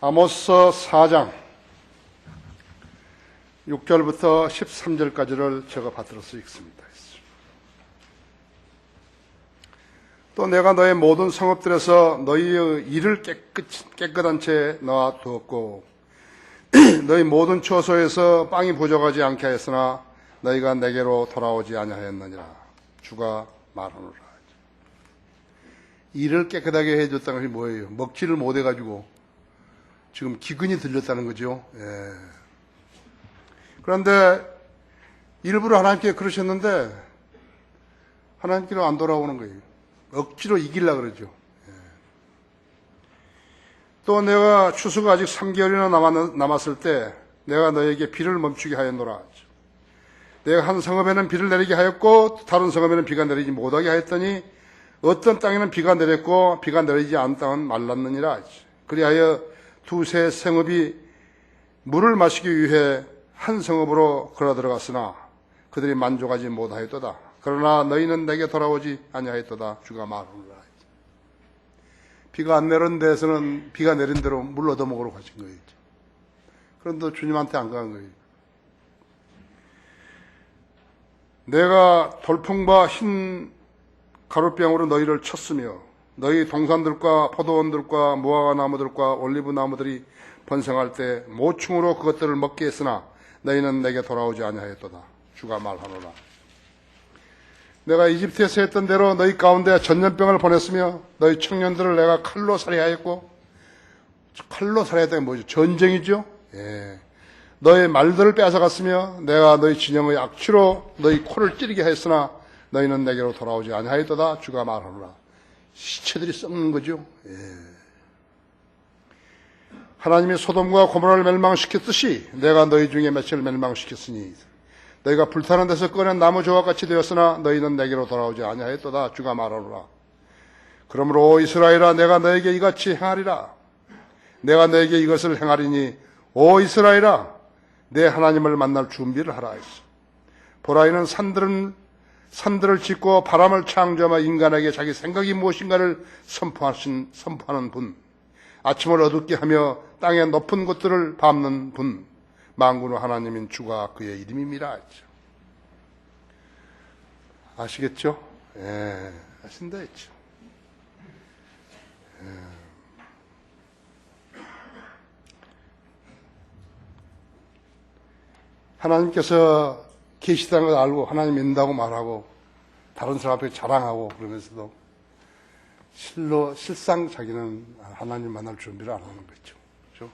아모스 4장 6절부터 13절까지를 제가 받들어서 읽습니다. 또 내가 너의 모든 성읍들에서 너희의 일을 깨끗한 채 놓아두었고 너희 모든 처소에서 빵이 부족하지 않게 하였으나 너희가 내게로 돌아오지 아니하였느니라. 주가 말하노라. 일을 깨끗하게 해줬다는 것이 뭐예요? 먹지를 못해가지고 지금 기근이 들렸다는 거죠. 예. 그런데 일부러 하나님께 그러셨는데 하나님께로 안 돌아오는 거예요. 억지로 이기려고 그러죠. 예. 또 내가 추수가 아직 3개월이나 남았을 때 내가 너에게 비를 멈추게 하였노라. 내가 한 성읍에는 비를 내리게 하였고 다른 성읍에는 비가 내리지 못하게 하였더니 어떤 땅에는 비가 내렸고 비가 내리지 않은 땅은 말랐느니라. 그리하여 두세 성읍이 물을 마시기 위해 한 성읍으로 걸어 들어갔으나 그들이 만족하지 못하였도다. 그러나 너희는 내게 돌아오지 아니하였도다. 주가 말하노라. 비가 안 내린 데에서는 비가 내린 대로 물 얻어먹으러 가신 거예요. 그런데 주님한테 안 간 거예요. 내가 돌풍과 흰 가루병으로 너희를 쳤으며 너희 동산들과 포도원들과 무화과 나무들과 올리브 나무들이 번성할 때 모충으로 그것들을 먹게 했으나 너희는 내게 돌아오지 아니하였도다. 주가 말하노라. 내가 이집트에서 했던 대로 너희 가운데 전염병을 보냈으며 너희 청년들을 내가 칼로 살해하였고, 칼로 살해했다는 게 뭐죠? 전쟁이죠. 예. 너희 말들을 빼앗아갔으며 내가 너희 진영의 악취로 너희 코를 찌르게 하였으나 너희는 내게로 돌아오지 아니하였도다. 주가 말하노라. 시체들이 썩는 거죠. 예. 하나님이 소돔과 고모라를 멸망시켰듯이 내가 너희 중에 몇을 멸망시켰으니 너희가 불타는 데서 꺼낸 나무 조각같이 되었으나 너희는 내게로 돌아오지 아니하였도다. 주가 말하노라. 그러므로 이스라엘아 내가 너에게 이같이 행하리라. 내가 너에게 이것을 행하리니 오 이스라엘아 내 하나님을 만날 준비를 하라 했어. 보라 이는 산들을 짓고 바람을 창조하며 인간에게 자기 생각이 무엇인가를 선포하는 분, 아침을 어둡게 하며 땅의 높은 곳들을 밟는 분, 만군의 하나님인 주가 그의 이름임이라 했죠. 아시겠죠? 예, 아신다 했죠. 예. 하나님께서 계시다는 걸 알고 하나님 믿는다고 말하고 다른 사람 앞에 자랑하고 그러면서도 실상 자기는 하나님 만날 준비를 안 하는 거죠. 그렇죠?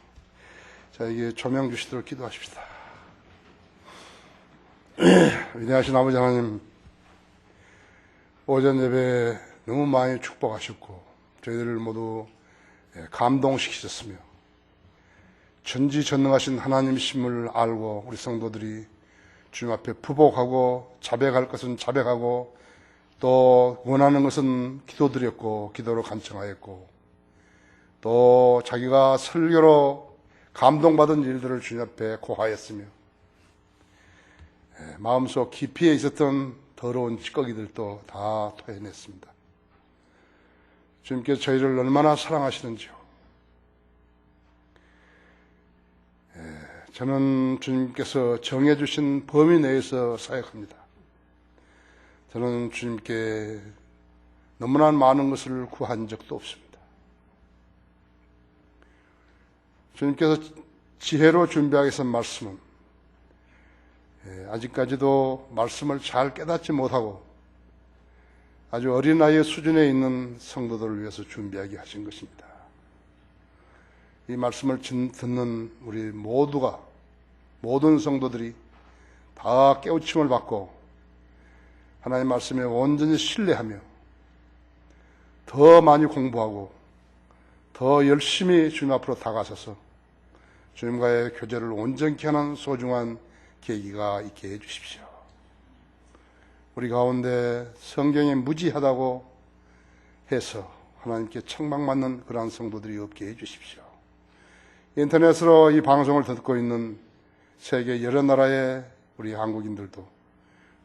자, 이게 조명 주시도록 기도하십시다. 위대하신 아버지 하나님, 오전 예배 너무 많이 축복하셨고 저희들을 모두 감동시키셨으며 전지전능하신 하나님이심을 알고 우리 성도들이 주님 앞에 부복하고 자백할 것은 자백하고 또 원하는 것은 기도드렸고 기도로 간청하였고 또 자기가 설교로 감동받은 일들을 주님 앞에 고하였으며 마음속 깊이에 있었던 더러운 찌꺼기들도 다 토해냈습니다. 주님께서 저희를 얼마나 사랑하시는지요. 저는 주님께서 정해주신 범위 내에서 사역합니다. 저는 주님께 너무나 많은 것을 구한 적도 없습니다. 주님께서 지혜로 준비하기 위해서 말씀은 아직까지도 말씀을 잘 깨닫지 못하고 아주 어린아이의 수준에 있는 성도들을 위해서 준비하게 하신 것입니다. 이 말씀을 듣는 우리 모든 성도들이 다 깨우침을 받고 하나님 말씀에 온전히 신뢰하며 더 많이 공부하고 더 열심히 주님 앞으로 다가서서 주님과의 교제를 온전케 하는 소중한 계기가 있게 해주십시오. 우리 가운데 성경에 무지하다고 해서 하나님께 책망받는 그러한 성도들이 없게 해주십시오. 인터넷으로 이 방송을 듣고 있는 세계 여러 나라의 우리 한국인들도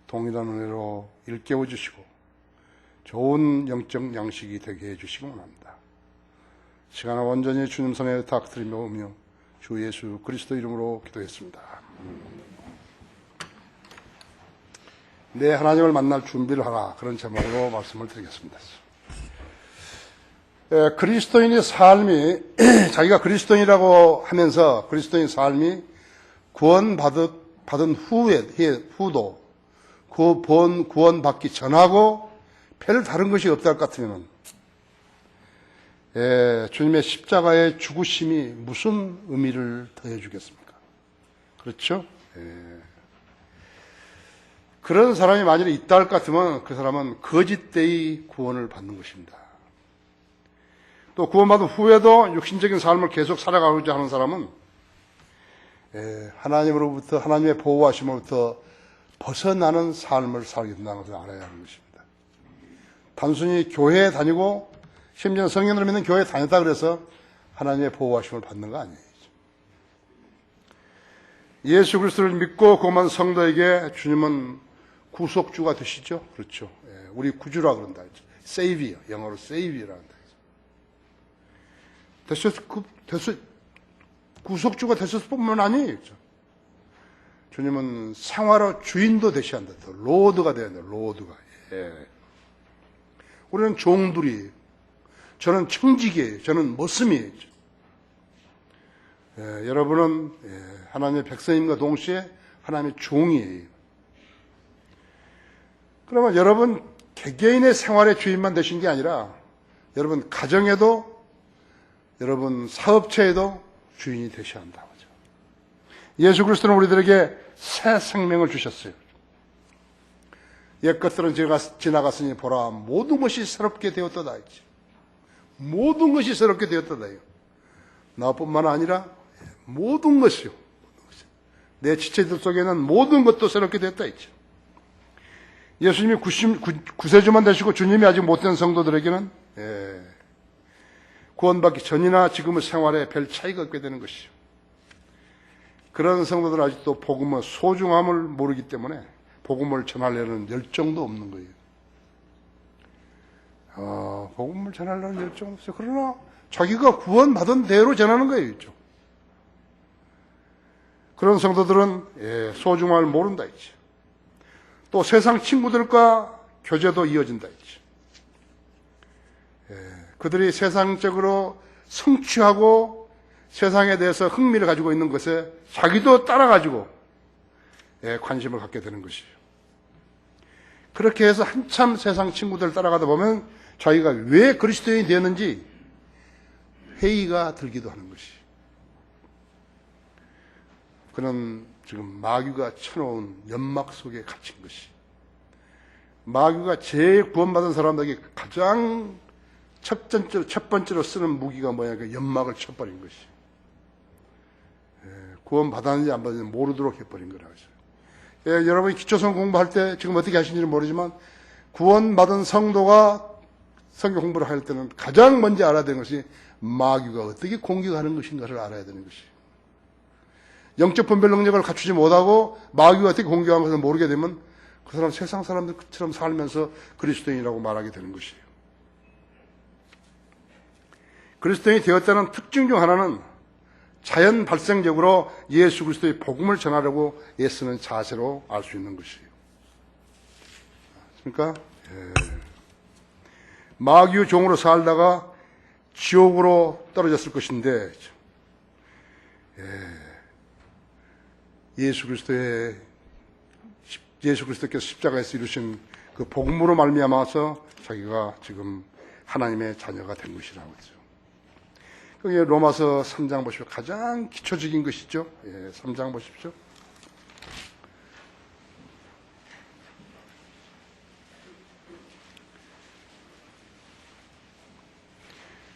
동일한 은혜로 일깨워 주시고 좋은 영적 양식이 되게 해 주시기 원합니다. 시간을 온전히 주님 손에 의탁드리며 오며 주 예수 그리스도 이름으로 기도했습니다. 내 하나님을 만날 준비를 하라, 그런 제목으로 말씀을 드리겠습니다. 그리스도인의 삶이 자기가 그리스도인이라고 하면서 그리스도인 삶이 구원받은 후도 구원받기 전하고 별 다른 것이 없다 할 것 같으면 주님의 십자가의 죽으심이 무슨 의미를 더해주겠습니까? 그렇죠? 그런 사람이 만약에 있다 할 것 같으면 그 사람은 거짓되이 구원을 받는 것입니다. 또 구원받은 후에도 육신적인 삶을 계속 살아가고자 하는 사람은 하나님으로부터, 하나님의 보호하심으로부터 벗어나는 삶을 살게 된다는 것을 알아야 하는 것입니다. 단순히 교회에 다니고 심지어 성령을 믿는 교회에 다녔다 그래서 하나님의 보호하심을 받는 거 아니에요. 예수 그리스도를 믿고 구원받은 성도에게 주님은 구속주가 되시죠. 그렇죠. 우리 구주라 그런다 했죠. Savior, 영어로 Savior라 한다 했죠. 구속주가 되셨을 뿐만 아니에요. 주님은 생활의 주인도 되셔야 한다. 로드가 돼야 한다. 로드가. 우리는 종들이에요. 저는 청직이에요. 저는 머슴이에요. 여러분은 하나님의 백성님과 동시에 하나님의 종이에요. 그러면 여러분 개개인의 생활의 주인만 되신 게 아니라 여러분 가정에도, 여러분 사업체에도 주인이 되셔야 한다고 하죠. 예수 그리스도는 우리들에게 새 생명을 주셨어요. 옛 것들은 지나갔으니 보라 모든 것이 새롭게 되었도다 했지. 모든 것이 새롭게 되었도다. 나뿐만 아니라 모든 것이요. 내 지체들 속에는 모든 것도 새롭게 되었다 했죠. 예수님이 구세주만 되시고 주님이 아직 못된 성도들에게는 구원받기 전이나 지금의 생활에 별 차이가 없게 되는 것이죠. 그런 성도들은 아직도 복음의 소중함을 모르기 때문에 복음을 전하려는 열정도 없는 거예요. 복음을 전하려는 열정도 없어요. 그러나 자기가 구원받은 대로 전하는 거예요. 그런 성도들은 소중함을 모른다 했죠. 또 세상 친구들과 교제도 이어진다 했죠. 그들이 세상적으로 성취하고 세상에 대해서 흥미를 가지고 있는 것에 자기도 따라가지고 관심을 갖게 되는 것이에요. 그렇게 해서 한참 세상 친구들 따라가다 보면 자기가 왜 그리스도인이 되었는지 회의가 들기도 하는 것이에요. 그는 지금 마귀가 쳐놓은 연막 속에 갇힌 것이, 마귀가 제일 구원받은 사람들에게 가장 첫 번째로 쓰는 무기가 뭐냐, 그 연막을 쳐버린 것이. 구원받았는지 안 받았는지 모르도록 해버린 거라고 했어요. 여러분이 기초성 공부할 때 지금 어떻게 하시는지 모르지만 구원받은 성도가 성경 공부를 할 때는 가장 먼저 알아야 되는 것이 마귀가 어떻게 공격하는 것인가를 알아야 되는 것이에요. 영적 분별 능력을 갖추지 못하고 마귀가 어떻게 공격하는 것을 모르게 되면 그 사람 세상 사람들처럼 살면서 그리스도인이라고 말하게 되는 것이에요. 그리스도인이 되었다는 특징 중 하나는 자연 발생적으로 예수 그리스도의 복음을 전하려고 애쓰는 자세로 알 수 있는 것이에요. 그러니까 마귀의 종으로 살다가 지옥으로 떨어졌을 것인데 예수 그리스도께서 십자가에서 이루신 그 복음으로 말미암아서 자기가 지금 하나님의 자녀가 된 것이라고 했죠. 거기 로마서 3장 보십시오. 가장 기초적인 것이죠. 3장 보십시오.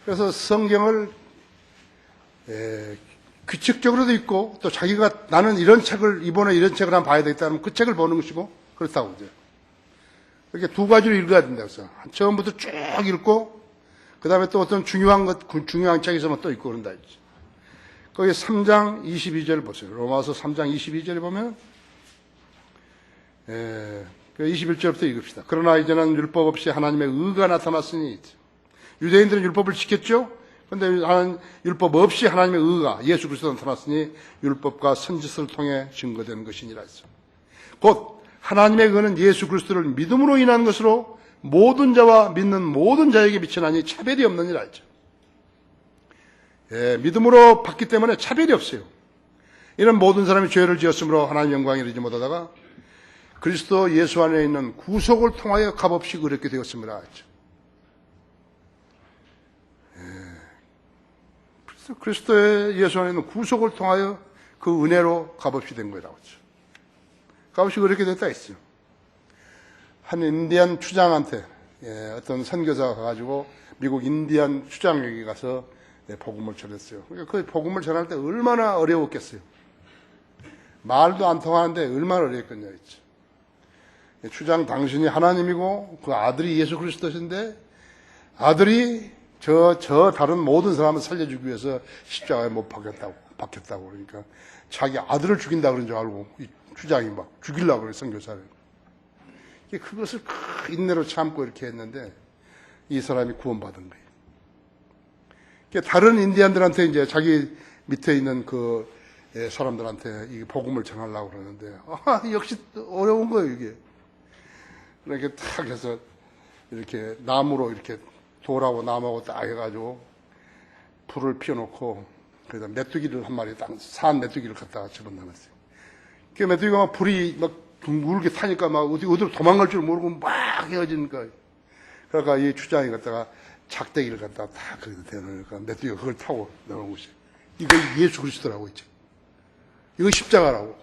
그래서 성경을 규칙적으로도 있고 또 자기가 나는 이런 책을 이번에 이런 책을 한번 봐야 되겠다면 그 책을 보는 것이고 그렇다고 이제 이렇게 두 가지로 읽어야 된다고 해서 처음부터 쭉 읽고 그 다음에 또 어떤 중요한 책이 있으면 또 읽고 그런다 했지. 거기 3장 22절 보세요. 로마서 3장 22절에 보면 21절부터 읽읍시다. 그러나 이제는 율법 없이 하나님의 의가 나타났으니 유대인들은 율법을 지켰죠. 그런데 하나님 율법 없이 하나님의 의가 예수 그리스도로 나타났으니 율법과 선지서를 통해 증거되는 것이니라 했어. 곧 하나님의 의는 예수 그리스도를 믿음으로 인한 것으로 모든 자와 믿는 모든 자에게 비치나니 차별이 없느니라 했죠. 예, 믿음으로 받기 때문에 차별이 없어요. 이런 모든 사람이 죄를 지었으므로 하나님 영광에 이르지 못하다가 그리스도 예수 안에 있는 구속을 통하여 값없이 의롭게 되었습니다 했죠. 그리스도의 예수 안에 있는 구속을 통하여 그 은혜로 값없이 된 거라고 했죠. 값없이 그렇게 됐다 했어요. 한 인디안 추장한테 어떤 선교사가 가가지고 미국 인디안 추장에게 가서 복음을 전했어요. 그러니까 그 복음을 전할 때 얼마나 어려웠겠어요. 말도 안 통하는데 얼마나 어려웠겠냐 했죠. 추장 당신이 하나님이고 그 아들이 예수 그리스도신데 아들이 저 다른 모든 사람을 살려주기 위해서 십자가에 못 박혔다고 그러니까 자기 아들을 죽인다 그런 줄 알고 이 추장이 막 죽이려고 그래 선교사를. 그것을 인내로 참고 이렇게 했는데 이 사람이 구원받은 거예요. 다른 인디안들한테 이제 자기 밑에 있는 그 사람들한테 이 복음을 전하려고 그러는데 역시 어려운 거예요 이게. 이렇게 탁 해서 이렇게 나무로 이렇게 돌하고 나무하고 딱 해가지고 불을 피워놓고 그래서 메뚜기를 한 마리 딱 산 메뚜기를 갖다가 집어넣었어요. 그 메뚜기가 막 불이 막 둥글게 타니까 막 어디로 도망갈 줄 모르고 막 헤어지는 거예요. 그러니까 이 추장이 갖다가 작대기를 갖다가 딱 거기다 대놓으니까 메뚜기가 그걸 타고 나오는 것이 이거 예수 그리스도라고 있죠. 이거 십자가라고.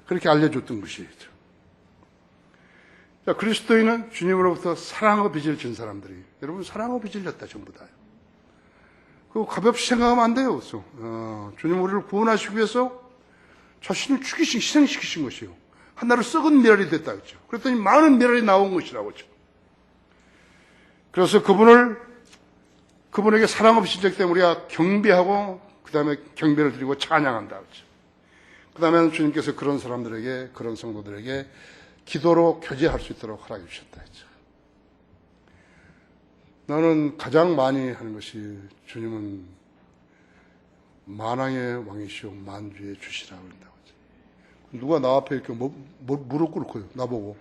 그렇게 알려줬던 것이죠. 자, 그리스도인은 주님으로부터 사랑의 빚을 진 사람들이. 여러분, 사랑의 빚을 졌다, 전부 다요. 그거 가볍게 생각하면 안 돼요, 그래서. 주님 우리를 구원하시기 위해서 자신을 희생시키신 것이에요. 하나로 썩은 미랄이 됐다, 그죠. 그랬더니 많은 미랄이 나온 것이라고, 그죠. 그래서 그분에게 사랑의 빚을 졌기 때문에 우리가 경배하고, 그 다음에 경배를 드리고 찬양한다, 그죠. 그 다음에 주님께서 그런 사람들에게, 그런 성도들에게 기도로 교제할 수 있도록 허락해 주셨다 했죠. 나는 가장 많이 하는 것이 주님은 만왕의 왕이시오 만주의 주시라고 한다고 하죠. 누가 나 앞에 이렇게 무릎 꿇고요. 나보고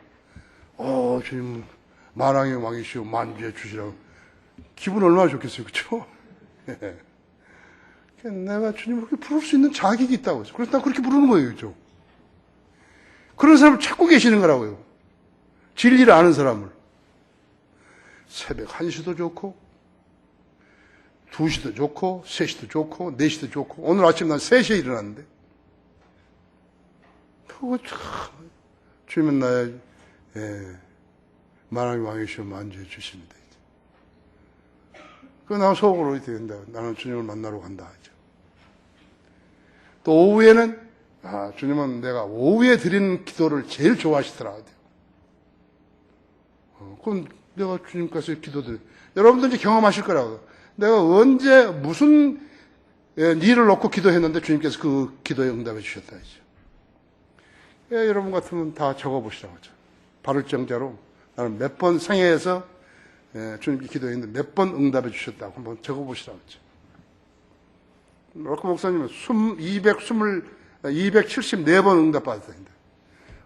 주님 만왕의 왕이시오 만주의 주시라고. 기분 얼마나 좋겠어요. 그렇죠? 내가 주님을 그렇게 부를 수 있는 자격이 있다고 했어요. 그래서 난 그렇게 부르는 거예요. 그렇죠? 그런 사람을 찾고 계시는 거라고요. 진리를 아는 사람을. 새벽 1시도 좋고 2시도 좋고 3시도 좋고 4시도 좋고 오늘 아침 난 3시에 일어났는데 그거 참 주님은 나의 만왕의 왕이시오 만주의 주십니다. 그거 나 속으로 이렇게 된다. 나는 주님을 만나러 간다 하죠. 또 오후에는 주님은 내가 오후에 드리는 기도를 제일 좋아하시더라. 그럼 내가 주님께서 기도드려. 여러분도 이제 경험하실 거라고. 내가 언제 무슨 일을 놓고 기도했는데 주님께서 그 기도에 응답해 주셨다 하죠. 여러분 같으면 다 적어보시라고 하죠. 바를 정자로 나는 몇 번 생애에서 주님께 기도했는데 몇 번 응답해 주셨다고 한번 적어보시라고 하죠. 로크 목사님은 274번 응답받았다.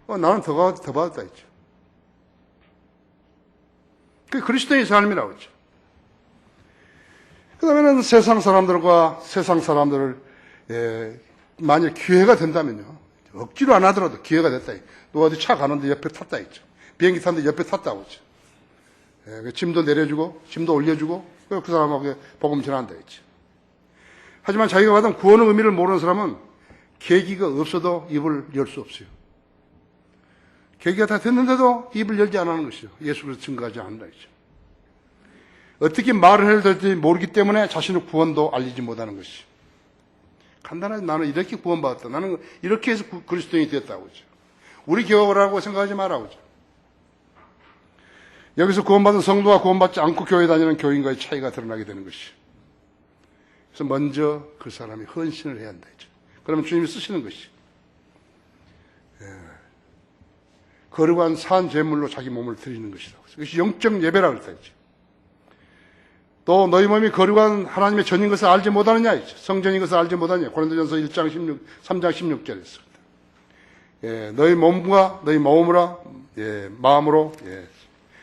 나는 더 받았다 했죠. 그게 그리스도의 삶이라고 했죠. 그 다음에는 세상 사람들을, 만약 기회가 된다면요. 억지로 안 하더라도 기회가 됐다. 누가 어디 차 가는데 옆에 탔다 했죠. 비행기 탔는데 옆에 탔다고 했죠. 짐도 내려주고, 짐도 올려주고, 그 사람하고 복음 전한다 했죠. 하지만 자기가 받은 구원의 의미를 모르는 사람은 계기가 없어도 입을 열 수 없어요. 계기가 다 됐는데도 입을 열지 않는 것이죠. 예수 그리스도 증거하지 않는다 했죠. 어떻게 말을 해야 될지 모르기 때문에 자신의 구원도 알리지 못하는 것이죠. 간단하게 나는 이렇게 구원받았다. 나는 이렇게 해서 그리스도인이 됐다고 하죠. 우리 교회라고 생각하지 말라고 하죠. 여기서 구원받은 성도와 구원받지 않고 교회 다니는 교인과의 차이가 드러나게 되는 것이죠. 그래서 먼저 그 사람이 헌신을 해야 한다 했죠. 그러면 주님이 쓰시는 것이 거룩한 산 제물로 자기 몸을 드리는 것이라고. 그것이 영적 예배라고 했다 했죠. 또 너희 몸이 거룩한 하나님의 전인 것을 알지 못하느냐? 성전인 것을 알지 못하느냐? 고린도전서 1장 3장 16절에 있습니다. 예, 너희 몸과 너희 마음으로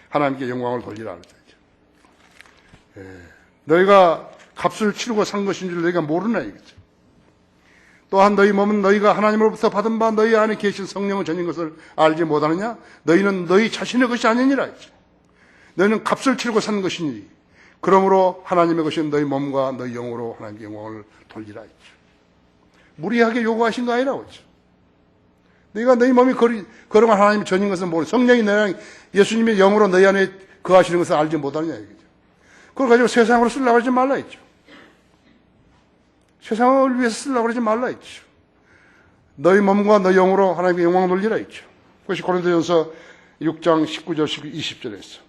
하나님께 영광을 돌리라. 너희가 값을 치르고 산 것인 줄 너희가 모르나 이거죠. 또한 너희 몸은 너희가 하나님으로부터 받은 바 너희 안에 계신 성령을 전인 것을 알지 못하느냐? 너희는 너희 자신의 것이 아니니라. 너희는 값을 치르고 산 것이니 그러므로 하나님의 것인 너희 몸과 너희 영으로 하나님께 영광을 돌리라. 무리하게 요구하신 거 아니라고 했죠. 너희가 너희 몸이 거룩한 하나님의 전인 것은 모르 성령이 너희 예수님의 영으로 너희 안에 거하시는 것을 알지 못하느냐 이거죠. 그걸 가지고 세상으로 쓰려고 하지 말라 했죠. 세상을 위해서 쓰려고 하지 말라 했죠. 너희 몸과 너희 영으로 하나님께 영광을 돌리라 했죠. 그것이 고린도전서 6장 19절 20절에 있어.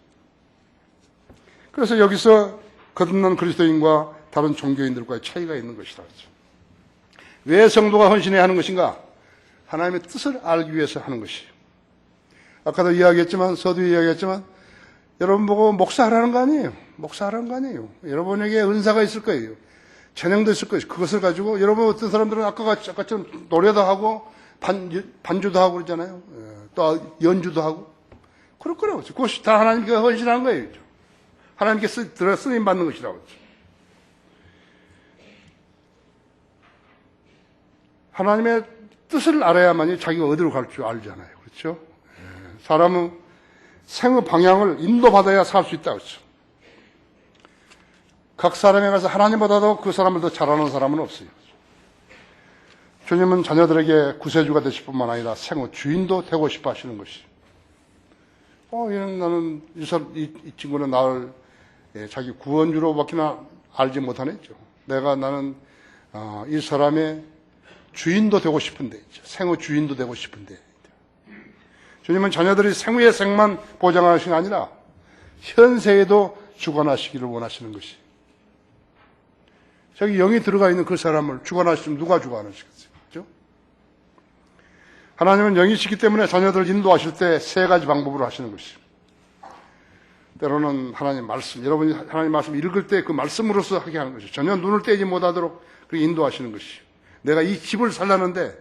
그래서 여기서 거듭난 그리스도인과 다른 종교인들과의 차이가 있는 것이다. 왜 성도가 헌신해야 하는 것인가? 하나님의 뜻을 알기 위해서 하는 것이. 아까도 이야기했지만, 서두에 이야기했지만, 여러분 보고 목사하라는 거 아니에요. 목사하라는 거 아니에요. 여러분에게 은사가 있을 거예요. 재능도 있을 거예요. 그것을 가지고, 여러분 어떤 사람들은 아까처럼 노래도 하고, 반주도 하고 그러잖아요. 또 연주도 하고. 그럴 거라고. 그것이 다 하나님께 헌신하는 거예요. 하나님께 쓰임 받는 것이라고. 하나님의 뜻을 알아야만이 자기가 어디로 갈 줄 알잖아요. 그렇죠? 사람은 생의 방향을 인도받아야 살 수 있다고 했죠. 각 사람에 가서 하나님보다도 그 사람을 더 잘하는 사람은 없어요. 주님은 자녀들에게 구세주가 되실 뿐만 아니라 생의 주인도 되고 싶어 하시는 것이. 나는 이 친구는 나를 자기 구원주로밖에 알지 못하냈죠. 나는 이 사람의 주인도 되고 싶은데, 생의 주인도 되고 싶은데. 주님은 자녀들이 생후의 생만 보장하시는 게 아니라 현세에도 주관하시기를 원하시는 것이. 저기 영이 들어가 있는 그 사람을 주관하시면 누가 주관하시겠어요? 그렇죠? 하나님은 영이시기 때문에 자녀들을 인도하실 때 세 가지 방법으로 하시는 것이. 때로는 하나님 말씀, 여러분이 하나님 말씀 읽을 때 그 말씀으로서 하게 하는 것이. 전혀 눈을 떼지 못하도록 그렇게 인도하시는 것이. 내가 이 집을 살라는데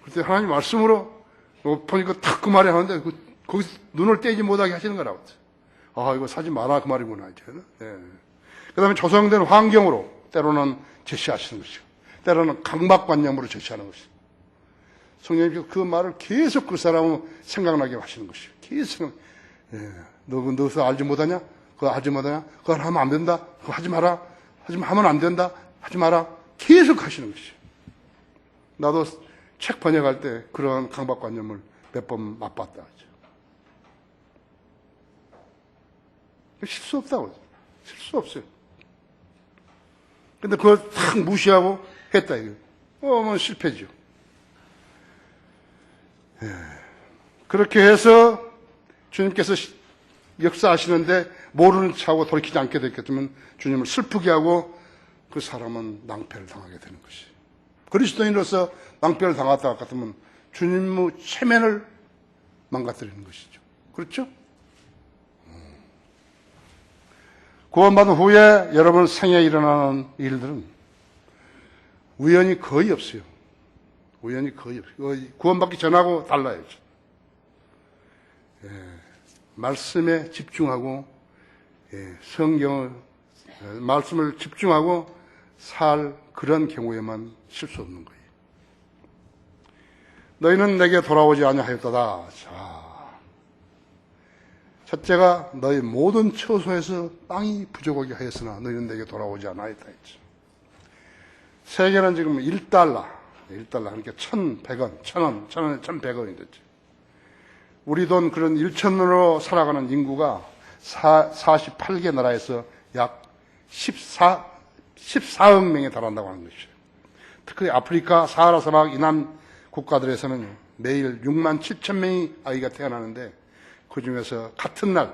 그때 하나님 말씀으로 보니까 탁 그 말이 하는데 거기서 눈을 떼지 못하게 하시는 거라고. 이거 사지 마라 그 말이구나. 그 다음에 조성된 환경으로 때로는 제시하시는 것이고 때로는 강박관념으로 제시하는 것이고 성령님께서 그 말을 계속 그 사람을 생각나게 하시는 것이고 계속 너서 알지 못하냐? 그거 알지 못하냐? 그거 하면 안 된다. 그거 하지 마라. 하면 안 된다. 하지 마라. 계속 하시는 것이죠. 나도 책 번역할 때 그런 강박관념을 몇 번 맛봤다. 실수 없다고. 실수 없어요. 근데 그걸 탁 무시하고 했다, 이거. 뭐 실패죠. 그렇게 해서 주님께서 역사하시는데 모르는 척하고 돌이키지 않게 됐겠지만 주님을 슬프게 하고 그 사람은 낭패를 당하게 되는 것이. 그리스도인으로서 낭패를 당했다 같으면 주님의 체면을 망가뜨리는 것이죠. 그렇죠? 구원받은 후에 여러분 생에 일어나는 일들은 우연이 거의 없어요. 우연이 거의 없어요. 구원받기 전하고 달라요. 말씀에 집중하고 성경을 말씀을 집중하고 살 그런 경우에만 실수 없는 거예요. 너희는 내게 돌아오지 아니하였도다. 자, 첫째가 너희 모든 처소에서 땅이 부족하게 하였으나 너희는 내게 돌아오지 않아였다 했죠. 세계는 지금 1달러 그러니까 1,100원, 1,000원, 1,000원에 1,100원이 됐죠. 우리 돈 그런 1,000원으로 살아가는 인구가 48개 나라에서 약 14억 명에 달한다고 하는 것이죠. 특히 아프리카 사하라 사막 이남 국가들에서는 매일 6만 7천 명의 아이가 태어나는데 그 중에서 같은 날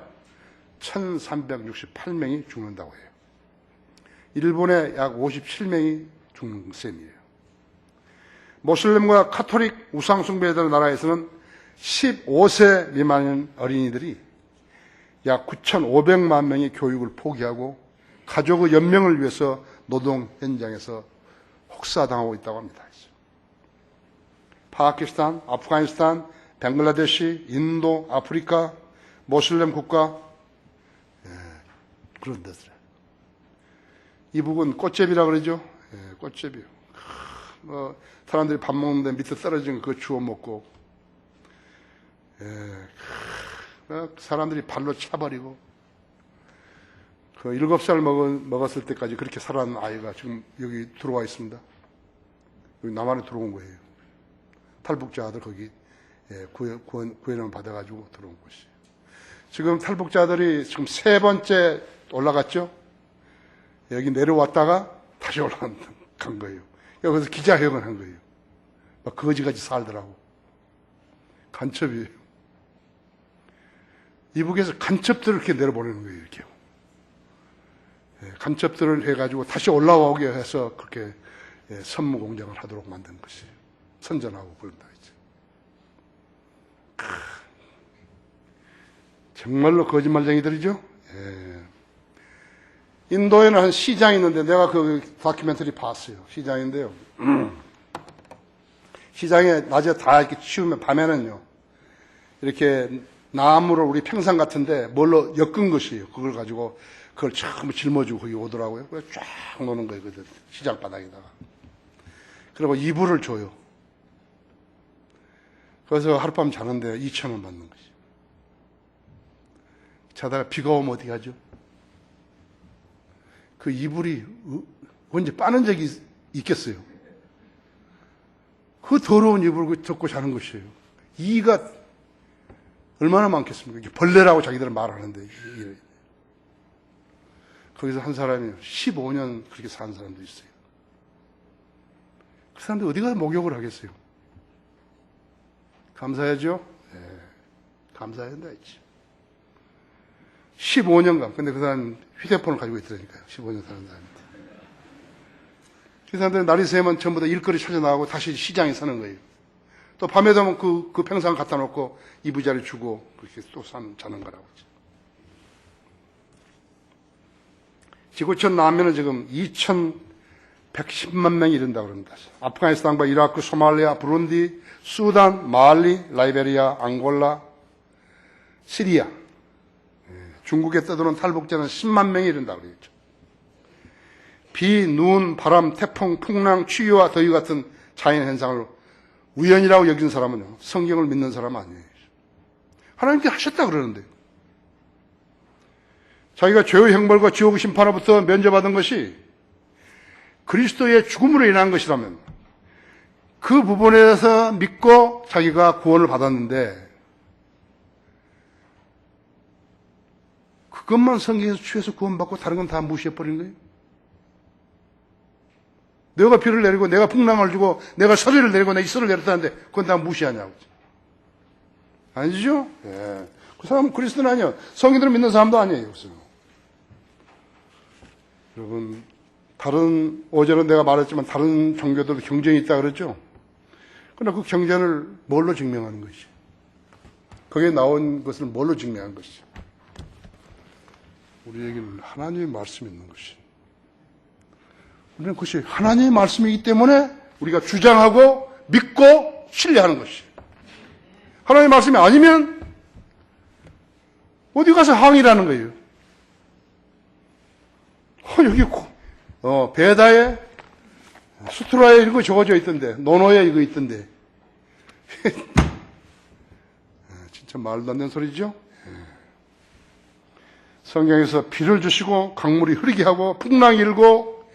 1,368명이 죽는다고 해요. 일본에 약 57명이 죽는 셈이에요. 모슬림과 카톨릭 우상 숭배자들 나라에서는 15세 미만인 어린이들이 약 9,500만 명이 교육을 포기하고 가족의 연명을 위해서 노동 현장에서 혹사당하고 있다고 합니다. 파키스탄, 아프가니스탄, 벵글라데시, 인도, 아프리카, 모슬렘 국가, 그런 데들. 이북은 꽃제비라 그러죠. 꽃제비요. 사람들이 밥 먹는데 밑에 떨어진 거 주워 먹고, 사람들이 발로 차버리고, 그 7살 먹었을 때까지 그렇게 살아난 아이가 지금 여기 들어와 있습니다. 여기 남한에 들어온 거예요. 탈북자들 거기 구현을 받아가지고 들어온 것이에요. 지금 탈북자들이 지금 3번째 올라갔죠. 여기 내려왔다가 다시 올라간 거예요. 여기서 기자회견을 한 거예요. 막 거지같이 살더라고. 간첩이에요. 이북에서 간첩들을 이렇게 내려보내는 거예요. 이렇게. 간첩들을 해가지고 다시 올라오게 해서 그렇게 선무 공장을 하도록 만든 것이에요. 선전하고 그런다. 이제. 정말로 거짓말쟁이들이죠. 인도에는 한 시장이 있는데 내가 그 다큐멘터리 봤어요. 시장인데요. 시장에 낮에 다 이렇게 치우면 밤에는요. 이렇게 나무를 우리 평상 같은데 뭘로 엮은 것이에요. 그걸 가지고 그걸 처음 짊어지고 거기 오더라고요. 그래서 쫙 노는 거예요. 그 시장 바닥에다가. 그리고 이불을 줘요. 그래서 하룻밤 자는데 2,000원 받는 거죠. 자다가 비가 오면 어떻게 하죠? 그 이불이 언제 빠는 적이 있겠어요? 그 더러운 이불을 덮고 자는 것이에요. 이가 얼마나 많겠습니까? 벌레라고 자기들은 말하는데. 거기서 한 사람이 15년 그렇게 사는 사람도 있어요. 그 사람들 어디 가서 목욕을 하겠어요? 감사해야죠? 네, 감사해야 된다 했지. 15년간. 근데 그 사람 휴대폰을 가지고 있더라니까요. 15년 사는 사람인데. 그 사람들은 날이 새면 전부 다 일거리 찾아 나가고 다시 시장에 사는 거예요. 또 밤에 되면 그 평상 갖다 놓고 이부자리 주고 그렇게 또 자는 거라고. 지구촌 난민은 지금 2,110만 명이 이른다고 합니다. 아프가니스탄과 이라크, 소말리아, 부룬디, 수단, 말리, 라이베리아, 앙골라, 시리아. 중국에 떠도는 탈북자는 10만 명이 이른다고 그랬죠. 비, 눈, 바람, 태풍, 풍랑, 추위와 더위 같은 자연현상을 우연이라고 여긴 사람은요, 성경을 믿는 사람 아니에요. 하나님께 하셨다 그러는데. 자기가 죄의 형벌과 지옥의 심판으로부터 면제받은 것이 그리스도의 죽음으로 인한 것이라면 그 부분에 대해서 믿고 자기가 구원을 받았는데 그것만 성경에서 취해서 구원받고 다른 건 다 무시해버린 거예요. 내가 비를 내리고 내가 풍랑을 주고 내가 서리를 내리고 내가 이슬을 내렸다는데 그건 다 무시하냐고. 아니죠? 예. 그 사람은 그리스도는 아니에요. 성경들을 믿는 사람도 아니에요. 여러분, 어제는 내가 말했지만 다른 종교들도 경쟁이 있다 그랬죠? 그러나 그 경쟁을 뭘로 증명하는 것이? 거기에 나온 것을 뭘로 증명한 것이? 우리에게는 하나님의 말씀이 있는 것이. 우리는 그것이 하나님의 말씀이기 때문에 우리가 주장하고 믿고 신뢰하는 것이. 하나님의 말씀이 아니면 어디 가서 항의라는 거예요. 여기 베다에 수트라에 이거 적어져 있던데, 노노에 이거 있던데. 진짜 말도 안 되는 소리죠? 성경에서 비를 주시고 강물이 흐르게 하고 풍랑이 일고,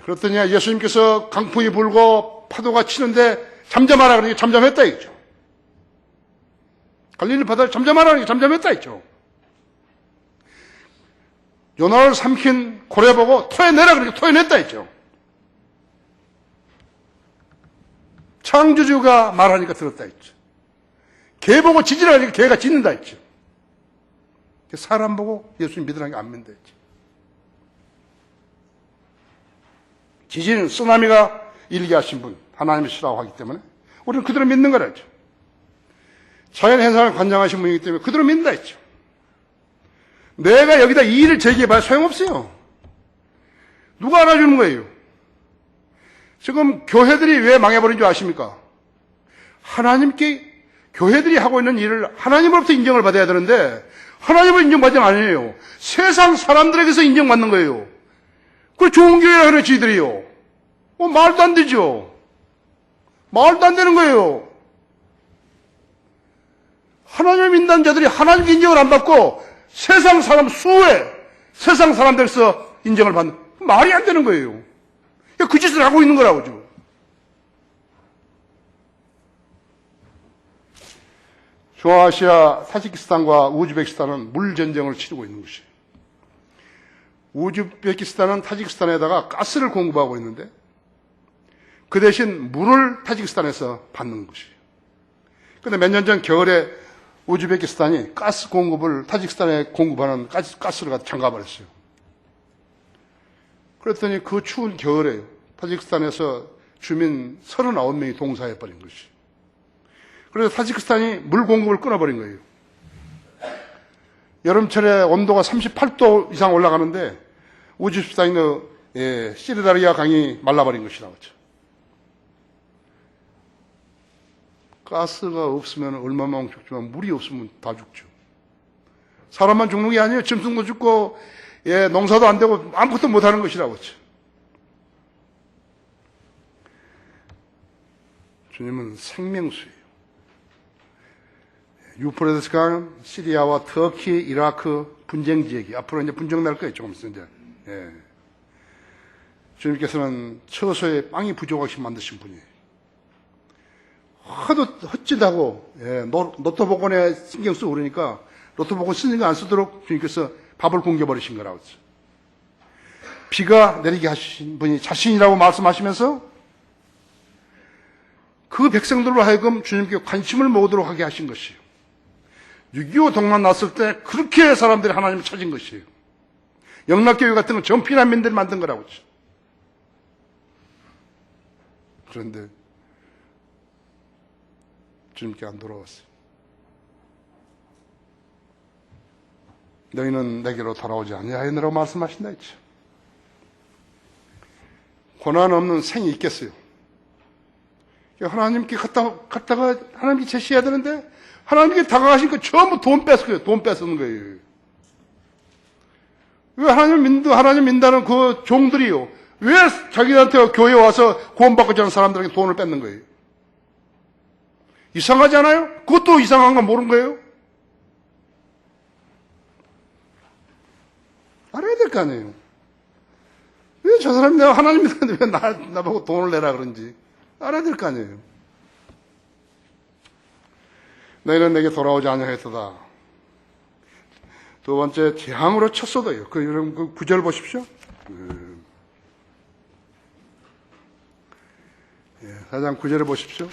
그렇더니 예수님께서 강풍이 불고 파도가 치는데 잠잠하라 그러니 잠잠했다 했죠. 갈릴리 바다를 잠잠하라 그러니 잠잠했다 했죠. 요나를 삼킨 고래 보고 토해내라 그러니까 토해냈다 했죠. 창조주가 말하니까 들었다 했죠. 개 보고 짖으라 그러니까 개가 짖는다 했죠. 사람 보고 예수님 믿으라는 게 안 믿는다 했죠. 지진, 쓰나미가 일게 하신 분, 하나님을 싫어하고 하기 때문에 우리는 그들을 믿는 거라 했죠. 자연 현상을 관장하신 분이기 때문에 그들을 믿는다 했죠. 내가 여기다 이의를 제기해봐야 소용없어요. 누가 알아주는 거예요? 지금 교회들이 왜 망해버린 줄 아십니까? 하나님께 교회들이 하고 있는 일을 하나님으로부터 인정을 받아야 되는데 하나님을 인정받지 않아요. 세상 사람들에게서 인정받는 거예요. 그 좋은 교회라 그래 지들이요. 말도 안 되죠. 말도 안 되는 거예요. 하나님을 믿는 자들이 하나님께 인정을 안 받고 세상 사람들에서 인정을 받는 말이 안 되는 거예요. 그 짓을 하고 있는 거라고 지금. 중앙아시아 타지키스탄과 우즈베키스탄은 물전쟁을 치르고 있는 것이에요. 우즈베키스탄은 타지키스탄에다가 가스를 공급하고 있는데 그 대신 물을 타지키스탄에서 받는 것이에요. 그런데 몇 년 전 겨울에 우즈베키스탄이 가스 공급을 타지키스탄에 공급하는 가스를 잠가버렸어요. 그랬더니 그 추운 겨울에 타지키스탄에서 주민 39명이 동사해버린 것이에요. 그래서 타지키스탄이 물 공급을 끊어버린 거예요. 여름철에 온도가 38도 이상 올라가는데 우즈베키스탄의 시르다리아 강이 말라버린 것이라고 하죠. 가스가 없으면 얼마만 죽지만 물이 없으면 다 죽죠. 사람만 죽는 게 아니에요. 짐승도 죽고 농사도 안 되고 아무것도 못하는 것이라고 하죠. 주님은 생명수예요. 유프라데스 강, 시리아와 터키, 이라크 분쟁 지역이 앞으로 이제 분쟁 날 거예요. 조금 있으면 이제. 주님께서는 처소에 빵이 부족하게 만드신 분이에요. 하도 헛짓하고 노트북원에 신경 쓰고 그러니까 노트북원 쓰는 거 안 쓰도록 주님께서 밥을 굶겨버리신 거라고 했죠. 비가 내리게 하신 분이 자신이라고 말씀하시면서 그 백성들로 하여금 주님께 관심을 모으도록 하게 하신 것이에요. 6.25 동란 났을 때 그렇게 사람들이 하나님을 찾은 것이에요. 영락교회 같은 건 전 피난민들이 만든 거라고 했죠. 그런데 주님께 안 돌아왔어요. 너희는 내게로 돌아오지 아니하였느라고 말씀하신다 했죠. 고난 없는 생이 있겠어요. 하나님께 갔다가 하나님께 제시해야 되는데 하나님께 다가가시니까 전부 돈 뺏어요. 돈 뺏는 거예요. 왜 하나님 믿다는 그 종들이요. 왜 자기한테 교회 와서 구원받고자 하는 사람들에게 돈을 뺏는 거예요? 이상하지 않아요? 그것도 이상한 건 모르는 거예요? 알아야 될 거 아니에요. 왜 저 사람이 내가 하나님 믿는데 왜 나보고 돈을 내라 그런지 알아야 될 거 아니에요. 너희는 내게 돌아오지 아니하였도다. 두 번째, 재앙으로 쳤어도요. 여러분 그 구절 보십시오. 4장 9절에 보십시오.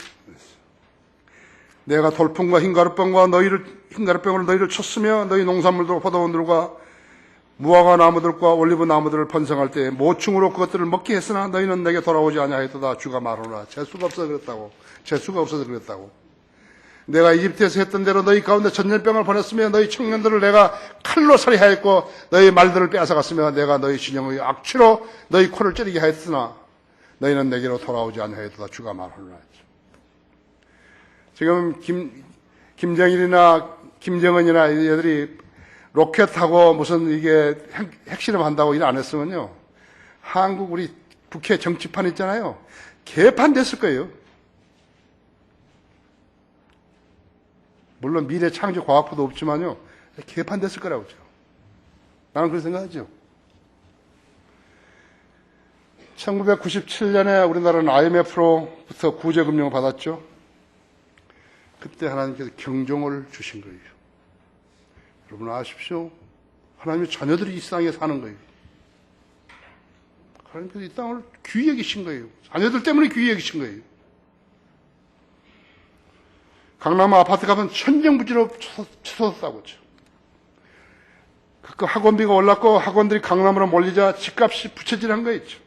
내가 돌풍과 흰가루병으로 너희를 쳤으며 너희 농산물들과 포도원들과 무화과 나무들과 올리브 나무들을 번성할 때 모충으로 그것들을 먹게 했으나 너희는 내게 돌아오지 아니하였도다. 주가 말하노라. 재수가 없어서 그랬다고. 재수가 없어서 그랬다고. 내가 이집트에서 했던 대로 너희 가운데 전염병을 보냈으며 너희 청년들을 내가 칼로 살해하였고 너희 말들을 빼앗아갔으며 내가 너희 진영의 악취로 너희 코를 찌르게 하였으나 너희는 내게로 돌아오지 아니하였도다. 주가 말하노라. 지금 김정일이나 김정은이나 얘들이 로켓하고 무슨 이게 핵실험 한다고 일 안 했으면요. 한국 우리 국회 정치판 있잖아요. 개판 됐을 거예요. 물론 미래창조과학부도 없지만요. 개판 됐을 거라고 죠. 나는 그렇게 생각하죠. 1997년에 우리나라는 IMF로부터 구제금융을 받았죠. 그때 하나님께서 경종을 주신 거예요. 여러분 아십시오. 하나님의 자녀들이 이 땅에 사는 거예요. 하나님께서 이 땅을 귀히 여기신 거예요. 자녀들 때문에 귀히 여기신 거예요. 강남 아파트 가면 천정부지로 쳐섰다고 하죠. 그 학원비가 올랐고 학원들이 강남으로 몰리자 집값이 부채질한 거였죠.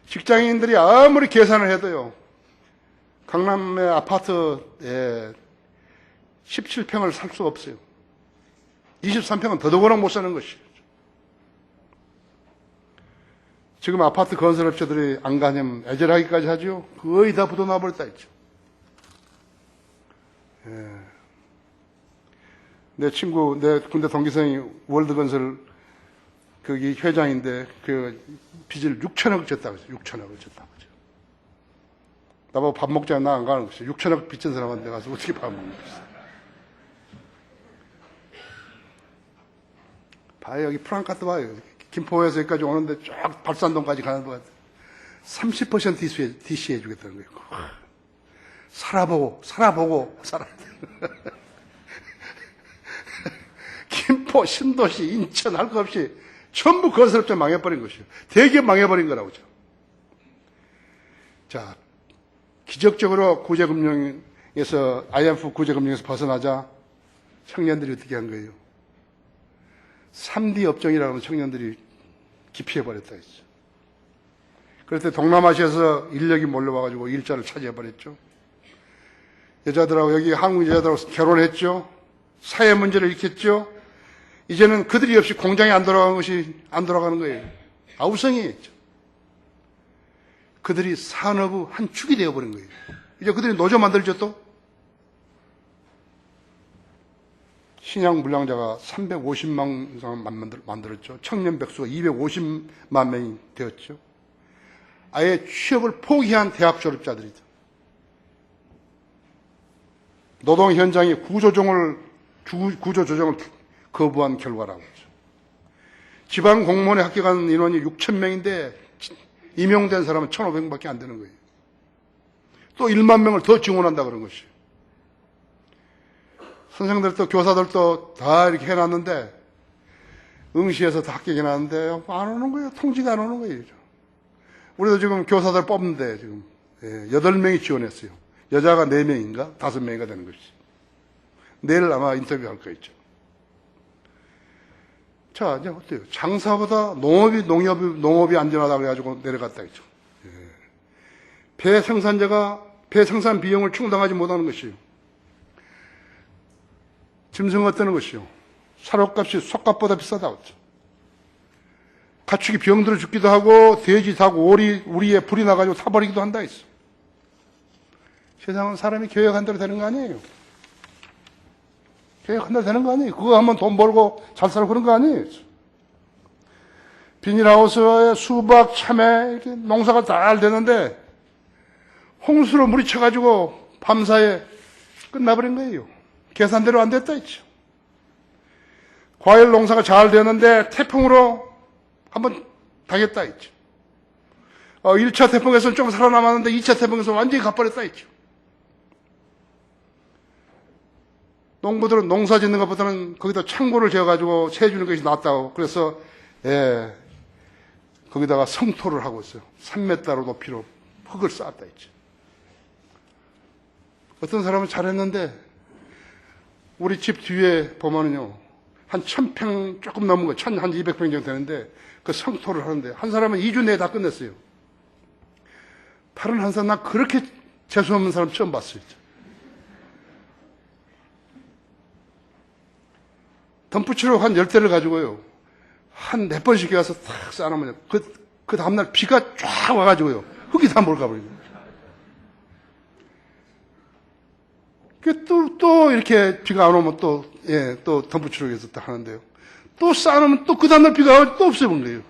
직장인들이 아무리 계산을 해도요. 강남의 아파트에 17평을 살 수 없어요. 23평은 더더구나 못 사는 것이에요. 지금 아파트 건설업체들이 안가념 애절하기까지 하죠. 거의 다 부도나버렸다 했죠. 내 친구, 내 군대 동기생이 월드건설 거기 회장인데 그 빚을 6천억을 졌다고 했어요. 6천억을 졌다고 했죠. 나보고 밥 먹자 나 안 가는 것이죠. 6천억 빚진 사람한테 가서 어떻게 밥 먹는 것이죠. 봐요. 여기 프랑카트 봐요. 김포에서 여기까지 오는데 쫙 발산동까지 가는 것 같아요. 30% DC 해주겠다는 거예요. 살아보고. 김포, 신도시, 인천 할 것 없이 전부 건설업체 망해버린 것이에요. 대기업 망해버린 거라고죠. 자, 기적적으로 구제금융에서, IMF 구제금융에서 벗어나자 청년들이 어떻게 한 거예요? 3D 업종이라고 하는 청년들이 기피해버렸다 했죠. 그럴 때 동남아시아에서 인력이 몰려와가지고 일자를 차지해버렸죠. 여자들하고 여기 한국 여자들하고 결혼했죠. 사회 문제를 일으켰죠. 이제는 그들이 없이 공장이 안 돌아가는 거예요. 아우성이죠. 그들이 산업의 한 축이 되어버린 거예요. 이제 그들이 노조 만들죠 또. 신약 물량자가 350만 이상 만들었죠. 청년 백수가 250만 명이 되었죠. 아예 취업을 포기한 대학 졸업자들이죠. 노동 현장이 구조조정을 거부한 결과라고 하죠. 지방 공무원에 합격한 인원이 6천 명인데 임용된 사람은 1,500명밖에 안 되는 거예요. 또 1만 명을 더 지원한다 그런 것이에요. 선생들도 교사들도 다 이렇게 해놨는데 응시에서 다 합격해놨는데 안 오는 거예요. 통지가 안 오는 거예요. 우리도 지금 교사들 뽑는데 지금 8명이 지원했어요. 여자가 4명인가 5명이가 되는 것이죠. 내일 아마 인터뷰할 거있죠. 자, 이제 어때요? 장사보다 농업이 안전하다고 해가지고 내려갔다 했죠. 배 생산 비용을 충당하지 못하는 것이에요. 짐승 뜨는 것이요. 사료값이 솥값보다 비싸다고 했죠. 가축이 병들어 죽기도 하고 돼지 사고 우리에 불이 나가지고 타버리기도 한다 했어. 세상은 사람이 계획한 대로 되는 거 아니에요. 계획한 대로 되는 거 아니에요. 그거 하면 돈 벌고 잘 살고 그런 거 아니에요. 비닐하우스에 수박, 참외 이렇게 농사가 잘 되는데 홍수로 물이 쳐가지고 밤사이에 끝나버린 거예요. 계산대로 안 됐다 했죠. 과일 농사가 잘 되는데 태풍으로 한번 당했다 했죠. 1차 태풍에서는 좀 살아남았는데 2차 태풍에서 완전히 가버렸다 했죠. 농부들은 농사 짓는 것보다는 거기다 창고를 지어가지고 채주는 것이 낫다고. 그래서, 거기다가 성토를 하고 있어요. 3m로 높이로 흙을 쌓았다 했죠. 어떤 사람은 잘했는데, 우리 집 뒤에 보면은요, 한 1000평 조금 넘은 거, 한 200평 정도 되는데, 그 성토를 하는데, 한 사람은 2주 내에 다 끝냈어요. 다른 한 사람, 나 그렇게 재수없는 사람 처음 봤어요. 덤프치로 한 10대를 가지고요. 한 4번씩 가서 탁 쌓아놓으면, 그 다음날 비가 쫙 와가지고요. 흙이 다 몰가버리고. 또 이렇게 비가 안 오면 또 덤프치로 해서 딱 하는데요. 또 쌓아놓으면 또 그 다음날 비가 와서 또 없애본 거예요.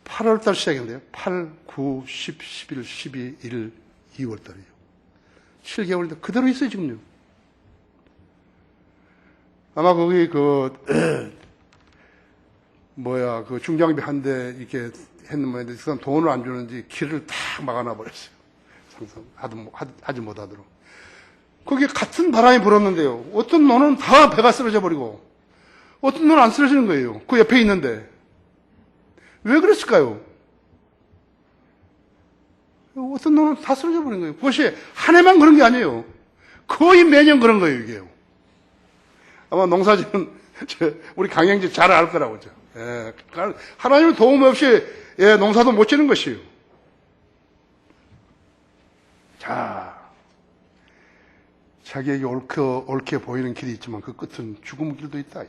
8월달 시작인데요. 8, 9, 10, 11, 12, 1, 2월달이에요. 7개월인데 그대로 있어요, 지금요. 아마 거기 그 중장비 한 대 이렇게 했는 모양인데 그 사람 돈을 안 주는지 길을 탁 막아놔 버렸어요. 상상 하지 못하도록. 거기에 같은 바람이 불었는데요. 어떤 노는 다 배가 쓰러져 버리고 어떤 노는 안 쓰러지는 거예요. 그 옆에 있는데. 왜 그랬을까요? 어떤 노는 다 쓰러져 버린 거예요. 그것이 한 해만 그런 게 아니에요. 거의 매년 그런 거예요, 이게요. 아마 농사지는 우리 강영지 잘 알 거라고 죠. 하나님의 도움 없이 농사도 못 지는 것이에요. 자기에게 옳게 보이는 길이 있지만 그 끝은 죽음의 길도 있다.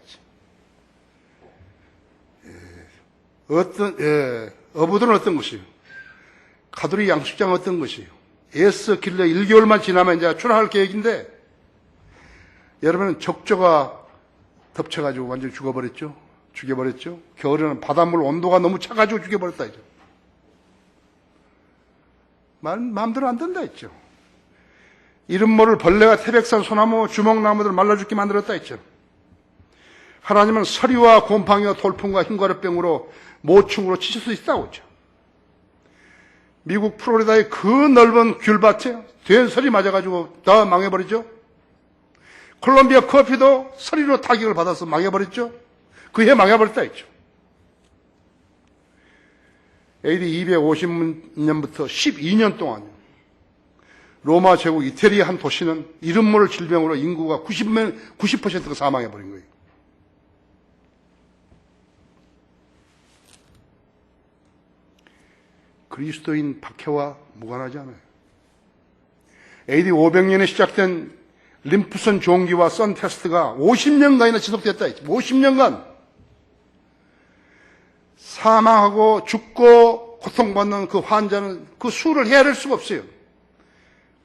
어부들은 어떤 것이요? 가두리 양식장은 어떤 것이요? 에스 길래 1개월만 지나면 이제 출하할 계획인데, 여러분은 적조가 덮쳐가지고 완전히 죽어버렸죠? 겨울에는 바닷물 온도가 너무 차가지고 죽여버렸다, 이죠. 마음대로 안 된다, 했죠. 이름 모를 벌레가 태백산 소나무, 주먹나무들 말라 죽게 만들었다, 했죠. 하나님은 서리와 곰팡이와 돌풍과 흰가루병으로 모충으로 치실 수 있다고 했죠. 미국 플로리다의 그 넓은 귤밭에 된 서리 맞아가지고 다 망해버리죠. 콜롬비아 커피도 서리로 타격을 받아서 망해버렸죠. 그 해 망해버렸다 했죠. AD 250년부터 12년 동안 로마 제국 이태리 한 도시는 이름 모를 질병으로 인구가 90%가 사망해버린 거예요. 그리스도인 박해와 무관하지 않아요. AD 500년에 시작된 림프선 종기와 선 테스트가 50년간이나 지속됐다 했죠. 50년간 사망하고 죽고 고통받는 그 환자는 그 수를 헤아릴 수가 없어요.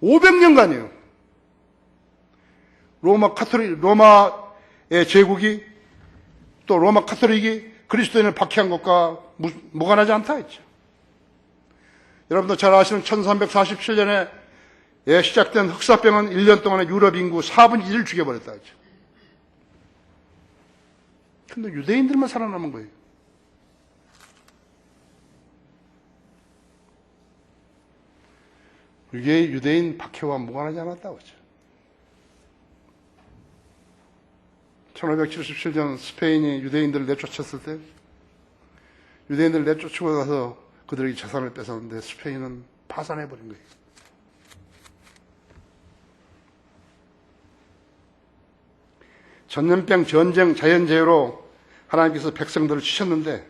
500년간이에요. 로마의 제국이 또 로마 카톨릭이 그리스도인을 박해한 것과 무관하지 않다 했죠. 여러분도 잘 아시는 1347년에 시작된 흑사병은 1년 동안에 유럽 인구 4분의 1을 죽여버렸다 했죠. 근데 유대인들만 살아남은 거예요. 이게 유대인 박해와 무관하지 않았다고 했죠. 1577년 스페인이 유대인들을 내쫓았을 때 유대인들을 내쫓고 가서 그들에게 재산을 뺏었는데 스페인은 파산해버린 거예요. 전염병, 전쟁, 자연재해로 하나님께서 백성들을 치셨는데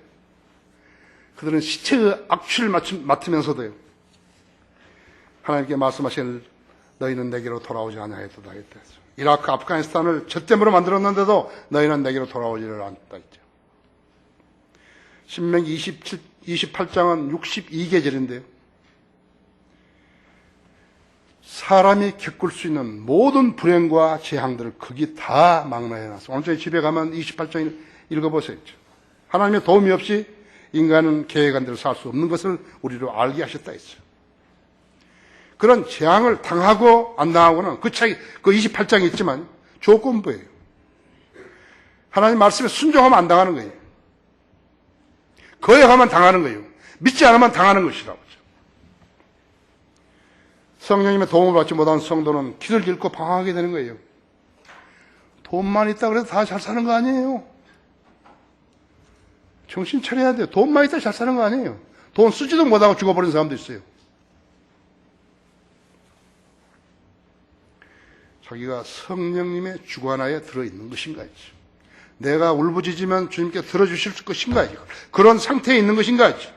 그들은 시체의 악취를 맡으면서도요. 하나님께 말씀하신 너희는 내게로 돌아오지 아니하였다 했다. 이라크, 아프가니스탄을 젖댐으로 만들었는데도 너희는 내게로 돌아오지를 않았다 했죠. 신명기 28장은 62계절인데요. 사람이 겪을 수 있는 모든 불행과 재앙들을 거기 다 망라해놨어요. 오늘 저희 집에 가면 28장 읽어보세요. 하나님의 도움이 없이 인간은 계획한 대로 살 수 없는 것을 우리로 알게 하셨다 했어요. 그런 재앙을 당하고 안 당하고는 그 차이, 그 28장이 있지만 조건부예요. 하나님 말씀에 순종하면 안 당하는 거예요. 거역하면 당하는 거예요. 믿지 않으면 당하는 것이라고. 성령님의 도움을 받지 못한 성도는 길을 잃고 방황하게 되는 거예요. 돈만 있다 그래서 다 잘 사는 거 아니에요. 정신 차려야 돼요. 돈만 있다 잘 사는 거 아니에요. 돈 쓰지도 못하고 죽어버린 사람도 있어요. 자기가 성령님의 주관하에 들어있는 것인가 했죠. 내가 울부짖으면 주님께 들어주실 것인가 했죠. 그런 상태에 있는 것인가 했죠.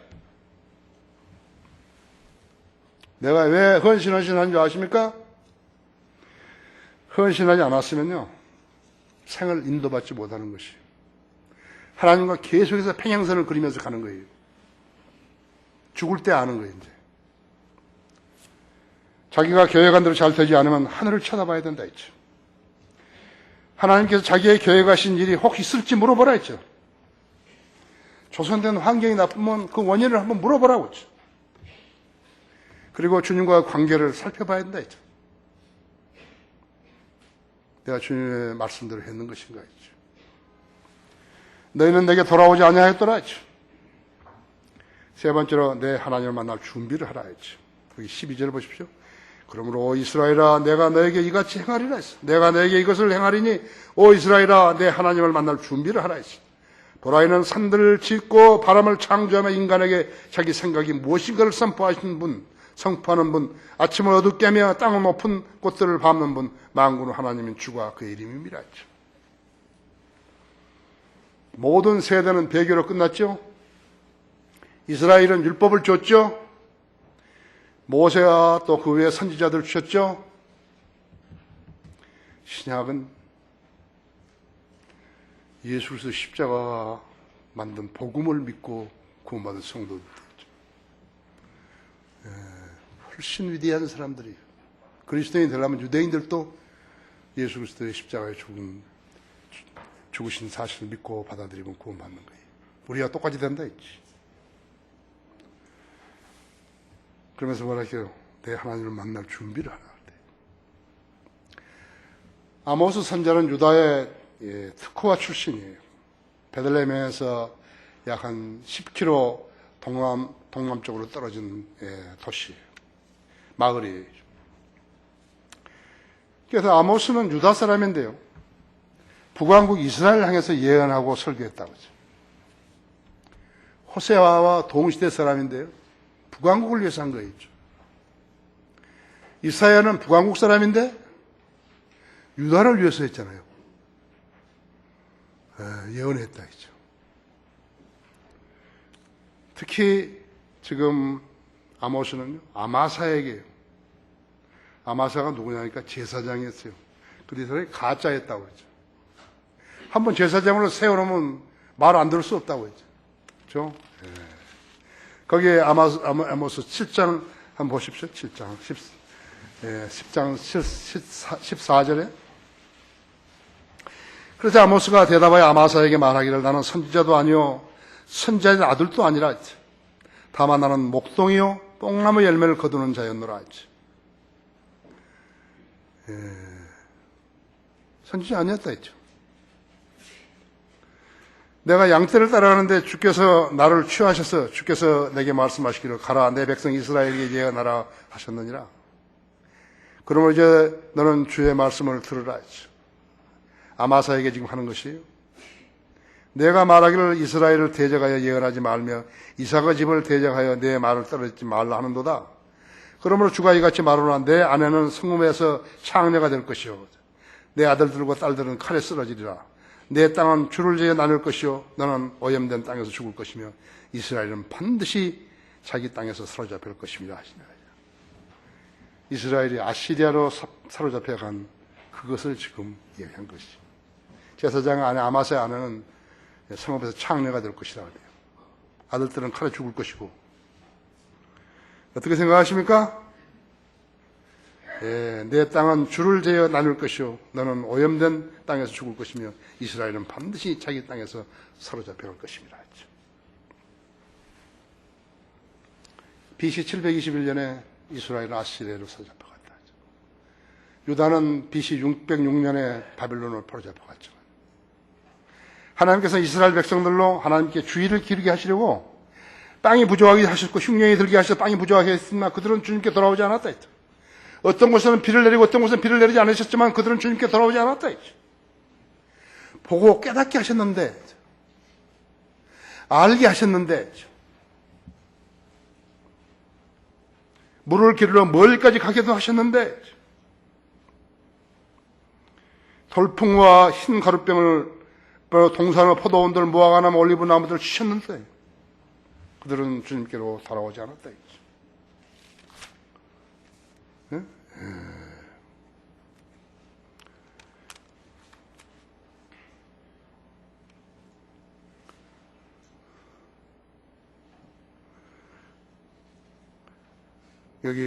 내가 왜 헌신하는 줄 아십니까? 헌신하지 않았으면요, 생을 인도받지 못하는 것이에요. 하나님과 계속해서 평행선을 그리면서 가는 거예요. 죽을 때 아는 거예요, 이제. 자기가 계획한 대로 잘 되지 않으면 하늘을 쳐다봐야 된다 했죠. 하나님께서 자기의 계획하신 일이 혹 있을지 물어보라 했죠. 조선된 환경이 나쁘면 그 원인을 한번 물어보라고 했죠. 그리고 주님과의 관계를 살펴봐야 된다 했죠. 내가 주님의 말씀대로 했는 것인가 했죠. 너희는 내게 돌아오지 아니하였더라 했죠. 세 번째로 내 하나님을 만날 준비를 하라 했죠. 여기 12절 보십시오. 그러므로 오 이스라엘아 내가 너에게 이같이 행하리라 했어. 내가 너에게 이것을 행하리니 오 이스라엘아 내 하나님을 만날 준비를 하라 했어. 도라이는 산들을 짓고 바람을 창조하며 인간에게 자기 생각이 무엇인가를 선포하는 분, 아침을 어둡게 하며 땅을 높은 곳들을 밟는 분, 만군의 하나님인 주가 그의 이름입니다 했죠. 모든 세대는 배교로 끝났죠. 이스라엘은 율법을 줬죠. 모세와 또 그 외의 선지자들 주셨죠. 신약은 예수 그리스도 십자가가 만든 복음을 믿고 구원받은 성도들, 훨씬 위대한 사람들이, 그리스도인이 되려면 유대인들도 예수 그리스도의 십자가에 죽으신 사실을 믿고 받아들이면 구원받는 거예요. 우리가 똑같이 된다 했지. 그러면서 뭐랄게요? 내 하나님을 만날 준비를 하라. 아모스 선지자는 유다의 특호와 출신이에요. 베들레헴에서 약 한 10km 동남쪽으로 떨어진 도시예요. 마을이에요. 그래서 아모스는 유다 사람인데요. 북왕국 이스라엘을 향해서 예언하고 설교했다고 하죠. 호세아와 동시대 사람인데요. 북왕국을 위해서 한 거였죠. 이사야는 북왕국 사람인데 유다를 위해서 했잖아요. 예언했다 했죠. 특히 지금 아모스는요, 아마사에게, 아마사가 누구냐니까 제사장이었어요. 근데 이 사람이 가짜였다고 했죠. 한번 제사장으로 세워놓으면 말 안 들을 수 없다고 했죠. 그렇죠? 거기에 아모스 7장 한번 보십시오. 7장 10장 14절에. 그래서 아모스가 대답하여 아마사에게 말하기를 나는 선지자도 아니요 선지자의 아들도 아니라 했지. 다만 나는 목동이요 뽕나무 열매를 거두는 자였노라 했지. 선지자 아니었다 했죠. 내가 양떼를 따라가는데 주께서 나를 취하셔서 주께서 내게 말씀하시기를 가라 내 백성 이스라엘에게 예언하라 하셨느니라. 그러므로 이제 너는 주의 말씀을 들으라 했죠. 아마사에게 지금 하는 것이에요. 내가 말하기를 이스라엘을 대적하여 예언하지 말며 이삭의 집을 대적하여 내 말을 떨어지지 말라 하는도다. 그러므로 주가 이같이 말하노라 내 아내는 성읍에서 창녀가 될 것이요 내 아들들과 딸들은 칼에 쓰러지리라. 내 땅은 줄을 지어 나눌 것이요 너는 오염된 땅에서 죽을 것이며 이스라엘은 반드시 자기 땅에서 사로잡힐 것입니다 하시니라. 이스라엘이 아시리아로 사로잡혀간 그것을 지금 얘기한 것이죠. 제사장 아내 아마사의 아내는 성읍에서 창녀가 될 것이라고 해요. 아들들은 칼에 죽을 것이고. 어떻게 생각하십니까? 내 땅은 줄을 재어 나눌 것이요 너는 오염된 땅에서 죽을 것이며 이스라엘은 반드시 자기 땅에서 사로잡혀갈 것입니다. BC 721년에 이스라엘은 아시리아로 사로잡혀갔다. 유다는 BC 606년에 바빌론을 포로잡혀갔죠. 하나님께서 이스라엘 백성들로 하나님께 주의를 기르게 하시려고 땅이 부족하게 하셨고 흉년이 들게 하셔서 땅이 부족하게 했으나 그들은 주님께 돌아오지 않았다 했죠. 어떤 곳에는 비를 내리고 어떤 곳에는 비를 내리지 않으셨지만 그들은 주님께 돌아오지 않았다 했죠. 보고 깨닫게 하셨는데 알게 하셨는데 물을 기르러 멀리까지 가게도 하셨는데 돌풍과 흰 가루병을 동산과 포도원들 무화과나무 올리브 나무들 주셨는데 그들은 주님께로 돌아오지 않았다 했죠. 네?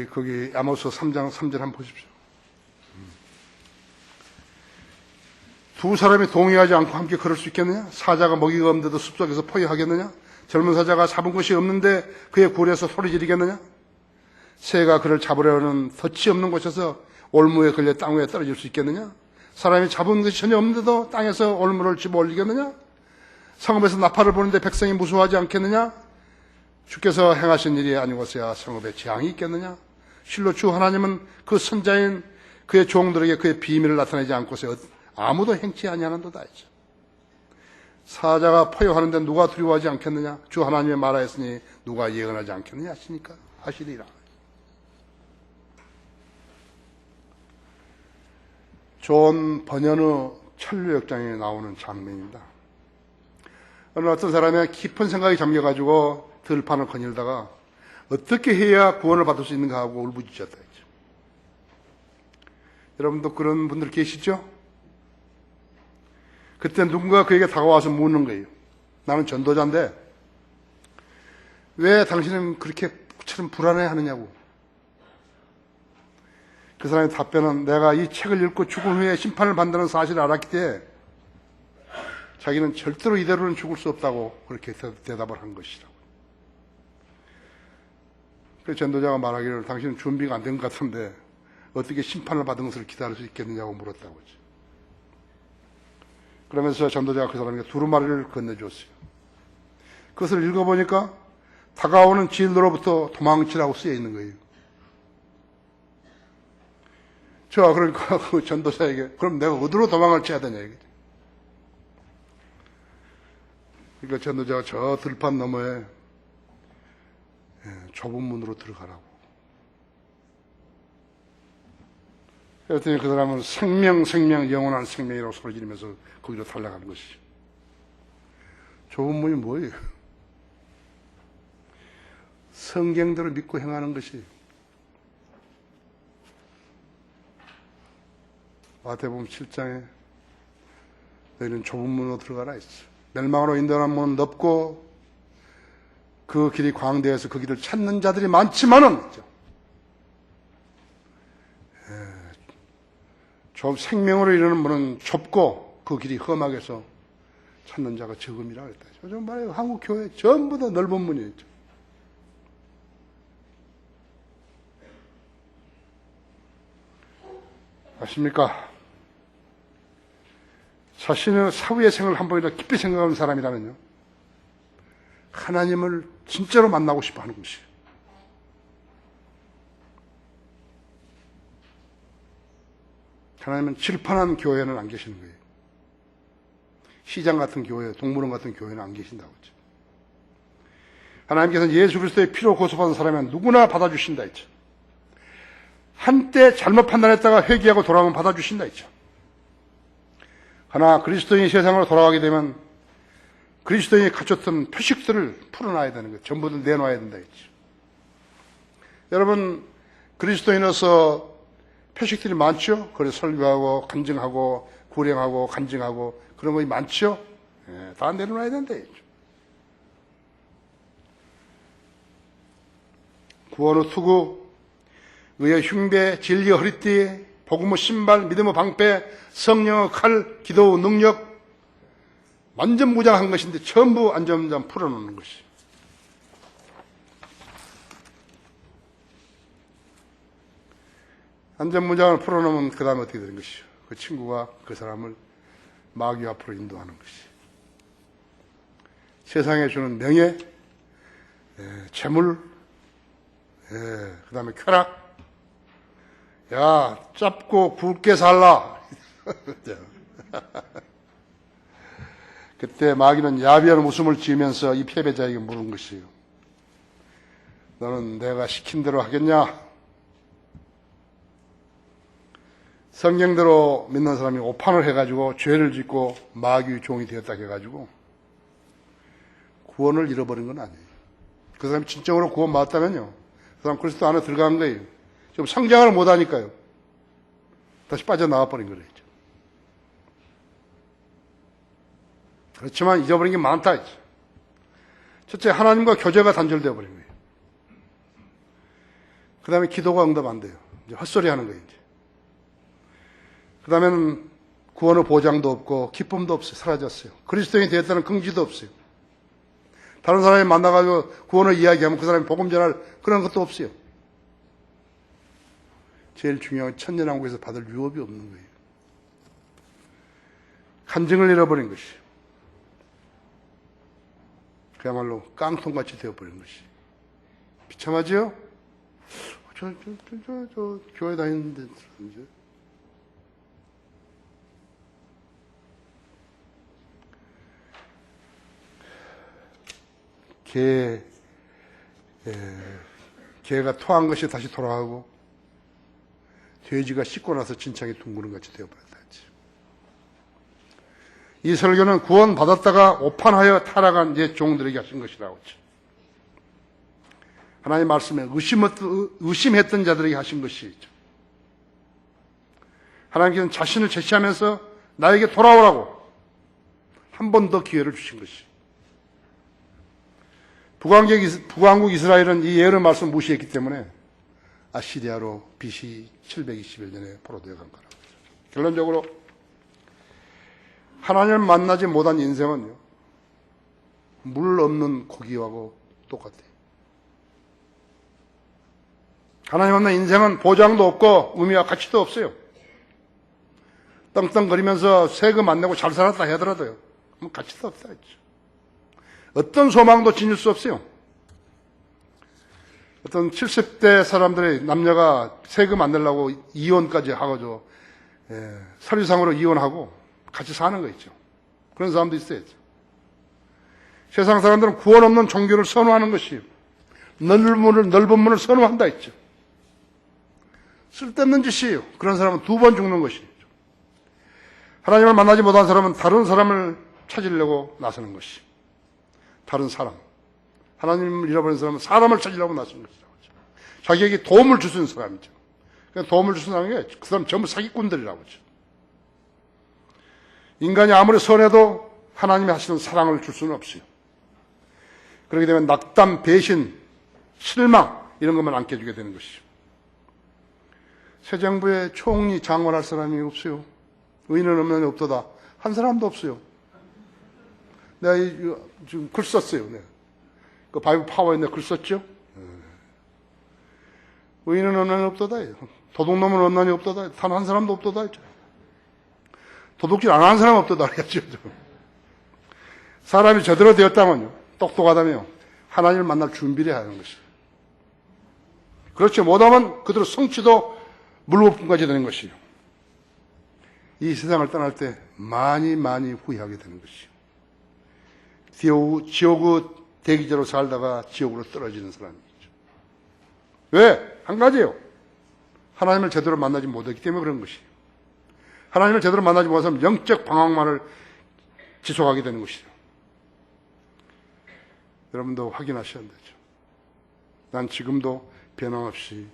거기 아모스 3장 3절 한번 보십시오. 두 사람이 동의하지 않고 함께 걸을 수 있겠느냐? 사자가 먹이가 없는데도 숲속에서 포효하겠느냐? 젊은 사자가 잡은 것이 없는데 그의 굴에서 소리 지르겠느냐? 새가 그를 잡으려는 덫이 없는 곳에서 올무에 걸려 땅 위에 떨어질 수 있겠느냐? 사람이 잡은 것이 전혀 없는데도 땅에서 올무를 집어 올리겠느냐? 성읍에서 나팔을 보는데 백성이 무수하지 않겠느냐? 주께서 행하신 일이 아니고서야 성읍에 재앙이 있겠느냐? 실로 주 하나님은 그 선자인 그의 종들에게 그의 비밀을 나타내지 않고서 아무도 행치 아니하는도다 했죠. 사자가 포효하는데 누가 두려워하지 않겠느냐? 주 하나님의 말하였으니 누가 예언하지 않겠느냐 하시니까 하시리라. 존 버년의 천류역장에 나오는 장면입니다. 어떤 사람의 깊은 생각이 잠겨가지고 들판을 거닐다가 어떻게 해야 구원을 받을 수 있는가 하고 울부짖었다 했죠. 여러분도 그런 분들 계시죠? 그때 누군가 그에게 다가와서 묻는 거예요. 나는 전도자인데 왜 당신은 그렇게처럼 불안해하느냐고. 그 사람의 답변은 내가 이 책을 읽고 죽은 후에 심판을 받는다는 사실을 알았기 때문에 자기는 절대로 이대로는 죽을 수 없다고 그렇게 대답을 한 것이라고. 그래서 전도자가 말하기를 당신은 준비가 안 된 것 같은데 어떻게 심판을 받은 것을 기다릴 수 있겠느냐고 물었다고 하죠. 그러면서 전도자가 그 사람에게 두루마리를 건네줬어요. 그것을 읽어보니까 다가오는 진로로부터 도망치라고 쓰여 있는 거예요. 그러니까 그 전도자에게 그럼 내가 어디로 도망을 쳐야 되냐 이거죠. 그러니까 전도자가 저 들판 너머에 좁은 문으로 들어가라고. 그랬더니 그 사람은 생명, 영원한 생명이라고 소리 지르면서 거기로 달려가는 것이죠. 좁은 문이 뭐예요? 성경대로 믿고 행하는 것이. 마태복음 7장에 너희는 좁은 문으로 들어가라 했어. 멸망으로 인도하는 문은 넓고 그 길이 광대해서 그 길을 찾는 자들이 많지만은 생명으로 이르는 문은 좁고 그 길이 험하게 해서 찾는 자가 적음이라 그랬다. 요즘 말해요. 한국 교회 전부 다 넓은 문이에요. 아십니까? 자신의 사후의 생을 한 번이라도 깊이 생각하는 사람이라면요, 하나님을 진짜로 만나고 싶어 하는 것이에요. 하나님은 칠판한 교회는 안 계시는 거예요. 시장 같은 교회, 동물원 같은 교회는 안 계신다고 했죠. 하나님께서는 예수 그리스도의 피로 고소받은 사람은 누구나 받아주신다 했죠. 한때 잘못 판단했다가 회개하고 돌아오면 받아주신다 했죠. 하나 그리스도인이 세상으로 돌아가게 되면 그리스도인이 갖췄던 표식들을 풀어놔야 되는 거예요. 전부 다 내놔야 된다 했죠. 여러분, 그리스도인으로서 표식들이 많죠? 그래서 설교하고 간증하고 구령하고 간증하고 그런 것이 많죠? 다 내려놔야 된다 했죠. 구원 후 투구, 의의 흉배, 진리의 허리띠, 복음의 신발, 믿음의 방패, 성령의 칼, 기도의 능력, 완전 무장한 것인데 전부 안전무장 풀어놓는 것이. 안전무장을 풀어놓으면 그 다음에 어떻게 되는 것이요? 그 친구가 그 사람을 마귀 앞으로 인도하는 것이. 세상에 주는 명예, 재물, 그 다음에 쾌락, 야, 짧고 굵게 살라. 그때 마귀는 야비한 웃음을 지으면서 이 패배자에게 물은 것이에요. 너는 내가 시킨 대로 하겠냐? 성경대로 믿는 사람이 오판을 해가지고 죄를 짓고 마귀의 종이 되었다 해가지고 구원을 잃어버린 건 아니에요. 그 사람이 진정으로 구원 받았다면요, 그 사람 그리스도 안에 들어간 거예요. 지금 성장을 못하니까요, 다시 빠져나와 버린 거예요. 그렇지만 잊어버린 게 많다. 첫째, 하나님과 교제가 단절되어 버린 거예요. 그 다음에 기도가 응답 안 돼요. 이제 헛소리 하는 거예요. 이제. 그 다음에는 구원의 보장도 없고 기쁨도 없어요. 사라졌어요. 그리스도인이 되었다는 긍지도 없어요. 다른 사람이 만나가지고 구원을 이야기하면 그 사람이 복음 전할 그런 것도 없어요. 제일 중요한 건 천년왕국에서 받을 유업이 없는 거예요. 간증을 잃어버린 것이. 그야말로 깡통같이 되어버린 것이. 비참하지요? 저 교회 다니는데 개가 토한 것이 다시 돌아가고 돼지가 씻고 나서 진창이 둥그런 같이 되어버렸다. 이 설교는 구원 받았다가 오판하여 타락한 옛 종들에게 하신 것이라고 했죠. 하나님 말씀에 의심했던 자들에게 하신 것이죠. 하나님께서는 자신을 제시하면서 나에게 돌아오라고, 한 번 더 기회를 주신 것이. 북왕국 이스라엘은 이 예언의 말씀을 무시했기 때문에 아시리아로 BC 721년에 포로되어 간 거라고. 결론적으로 하나님을 만나지 못한 인생은요, 물 없는 고기하고 똑같아요. 하나님 없는 인생은 보장도 없고 의미와 가치도 없어요. 떵떵거리면서 세금 안 내고 잘 살았다 하더라도요, 가치도 없다 했죠. 어떤 소망도 지닐 수 없어요. 어떤 70대 사람들의 남녀가 세금 안 내려고 이혼까지 하고 서류상으로 이혼하고 같이 사는 거 있죠. 그런 사람도 있어야죠. 세상 사람들은 구원 없는 종교를 선호하는 것이에요. 넓은 문을 선호한다 했죠. 쓸데없는 짓이에요. 그런 사람은 2번 죽는 것이죠. 하나님을 만나지 못한 사람은 다른 사람을 찾으려고 나서는 것이. 다른 사람. 하나님을 잃어버린 사람은 사람을 찾으려고 나서는 것이죠. 자기에게 도움을 줄 수 있는 사람이죠. 도움을 줄 수 있는 사람이 그 사람 전부 사기꾼들이라고 하죠. 인간이 아무리 선해도 하나님이 하시는 사랑을 줄 수는 없어요. 그렇게 되면 낙담, 배신, 실망 이런 것만 안겨주게 되는 것이죠. 새 정부에 총리, 장관할 사람이 없어요. 의인은 없느니 없도다. 한 사람도 없어요. 내가 지금 글 썼어요. 그 바이블 파워에 내가 글 썼죠. 의인은 없느니 없도다. 도둑놈은 없느니 없도다. 단 한 사람도 없도다. 도둑질 안 하는 사람 없도다. 그랬죠. 사람이 제대로 되었다면요, 똑똑하다면 하나님을 만날 준비를 해야 하는 것이에요. 그렇지 못하면 그대로 성취도 물거품까지 되는 것이에요. 이 세상을 떠날 때 많이 후회하게 되는 것이에요. 지옥의 대기자로 살다가 지옥으로 떨어지는 사람이죠. 왜? 한 가지예요. 하나님을 제대로 만나지 못했기 때문에 그런 것이에요. 하나님을 제대로 만나지 못해서 영적 방황만을 지속하게 되는 것이죠. 여러분도 확인하셔야 되죠. 난 지금도 변함없이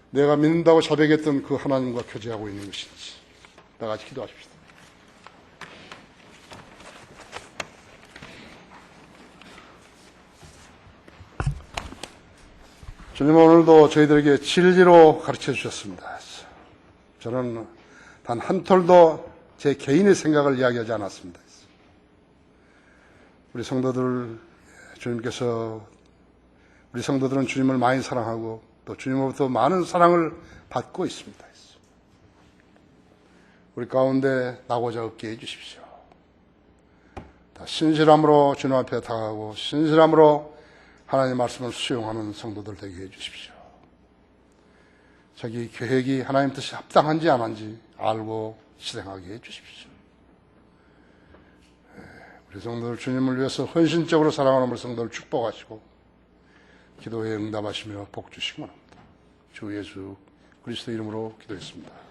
내가 믿는다고 자백했던 그 하나님과 교제하고 있는 것인지. 다 같이 기도하십시다. 주님, 오늘도 저희들에게 진리로 가르쳐 주셨습니다. 저는 단 한 톨도 제 개인의 생각을 이야기하지 않았습니다. 우리 성도들은 주님을 많이 사랑하고 또 주님으로부터 많은 사랑을 받고 있습니다. 우리 가운데 나고자 없게 해주십시오. 다 신실함으로 주님 앞에 다가가고 신실함으로 하나님의 말씀을 수용하는 성도들 되게 해주십시오. 자기 계획이 하나님 뜻이 합당한지 안 한지 알고 실행하게 해주십시오. 우리 성도들 주님을 위해서 헌신적으로 사랑하는 우리 성도를 축복하시고 기도에 응답하시며 복 주시기 바랍니다. 주 예수 그리스도 이름으로 기도했습니다.